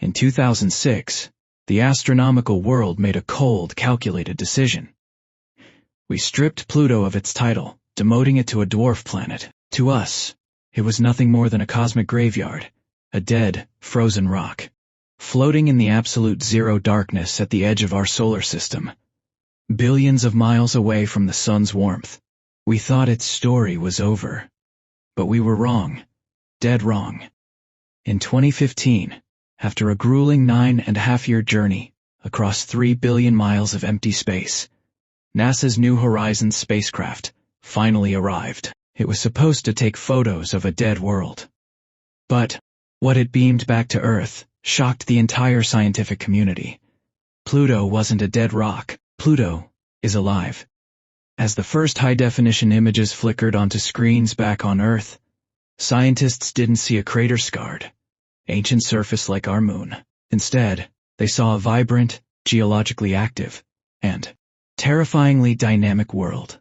In 2006, the astronomical world made a cold, calculated decision. We stripped Pluto of its title, demoting it to a dwarf planet. To us, it was nothing more than a cosmic graveyard, a dead, frozen rock, floating in the absolute zero darkness at the edge of our solar system, billions of miles away from the sun's warmth. We thought its story was over. But we were wrong. Dead wrong. In 2015, after a grueling 9.5-year journey across 3 billion miles of empty space, NASA's New Horizons spacecraft finally arrived. It was supposed to take photos of a dead world. But what it beamed back to Earth shocked the entire scientific community. Pluto wasn't a dead rock. Pluto is alive. As the first high-definition images flickered onto screens back on Earth, scientists didn't see a crater-scarred, ancient surface like our moon. Instead, they saw a vibrant, geologically active, and terrifyingly dynamic world.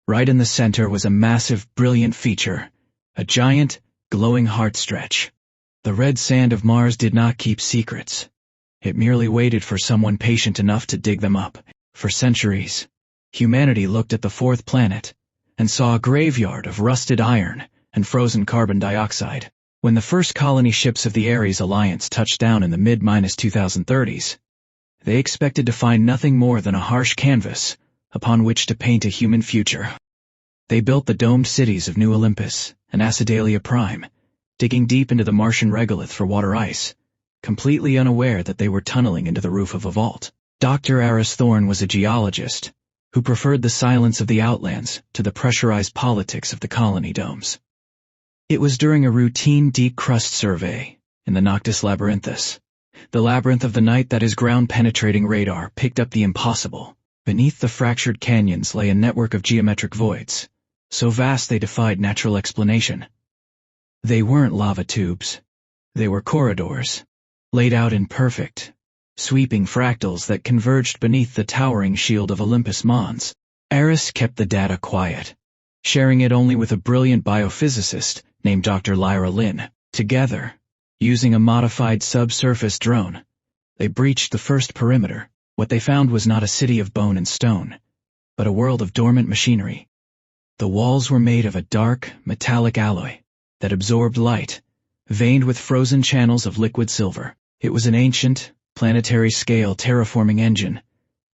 Right in the center was a massive, brilliant feature, a giant, glowing heart stretch. The red sand of Mars did not keep secrets. It merely waited for someone patient enough to dig them up. For centuries, humanity looked at the fourth planet and saw a graveyard of rusted iron and frozen carbon dioxide. When the first colony ships of the Ares Alliance touched down in the mid-2030s, they expected to find nothing more than a harsh canvas upon which to paint a human future. They built the domed cities of New Olympus and Acidalia Prime, digging deep into the Martian regolith for water ice, completely unaware that they were tunneling into the roof of a vault. Dr. Aris Thorne was a geologist who preferred the silence of the outlands to the pressurized politics of the colony domes. It was during a routine deep crust survey in the Noctis Labyrinthus, the labyrinth of the night that his ground-penetrating radar picked up the impossible. Beneath the fractured canyons lay a network of geometric voids, so vast they defied natural explanation. They weren't lava tubes. They were corridors, laid out in perfect, sweeping fractals that converged beneath the towering shield of Olympus Mons. Aris kept the data quiet, sharing it only with a brilliant biophysicist named Dr. Lyra Lynn. Together, using a modified subsurface drone, they breached the first perimeter. What they found was not a city of bone and stone, but a world of dormant machinery. The walls were made of a dark, metallic alloy that absorbed light, veined with frozen channels of liquid silver. It was an ancient, planetary-scale terraforming engine,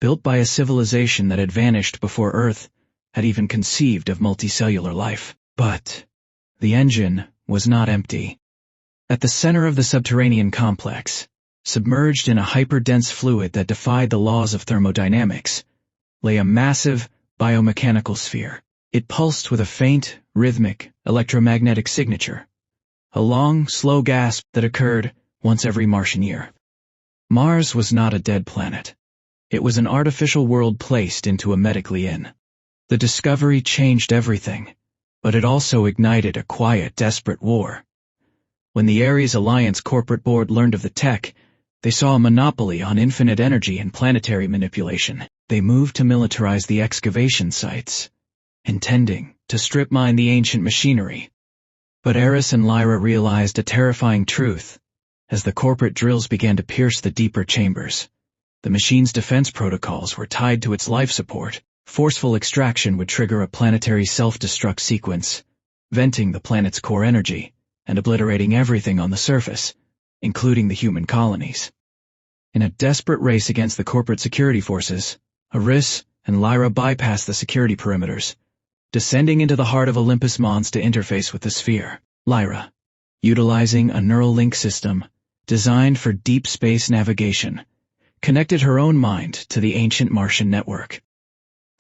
built by a civilization that had vanished before Earth had even conceived of multicellular life. But the engine was not empty. At the center of the subterranean complex, submerged in a hyperdense fluid that defied the laws of thermodynamics, lay a massive, biomechanical sphere. It pulsed with a faint, rhythmic, electromagnetic signature, a long, slow gasp that occurred once every Martian year. Mars was not a dead planet. It was an artificial world placed into a medically inn. The discovery changed everything, but it also ignited a quiet, desperate war. When the Ares Alliance corporate board learned of the tech, they saw a monopoly on infinite energy and planetary manipulation. They moved to militarize the excavation sites, intending to strip mine the ancient machinery. But Aris and Lyra realized a terrifying truth as the corporate drills began to pierce the deeper chambers. The machine's defense protocols were tied to its life support. Forceful extraction would trigger a planetary self-destruct sequence, venting the planet's core energy and obliterating everything on the surface, including the human colonies. In a desperate race against the corporate security forces, Aris and Lyra bypassed the security perimeters, descending into the heart of Olympus Mons to interface with the sphere. Lyra, utilizing a neural link system designed for deep space navigation, connected her own mind to the ancient Martian network.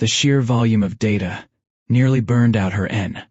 The sheer volume of data nearly burned out her N.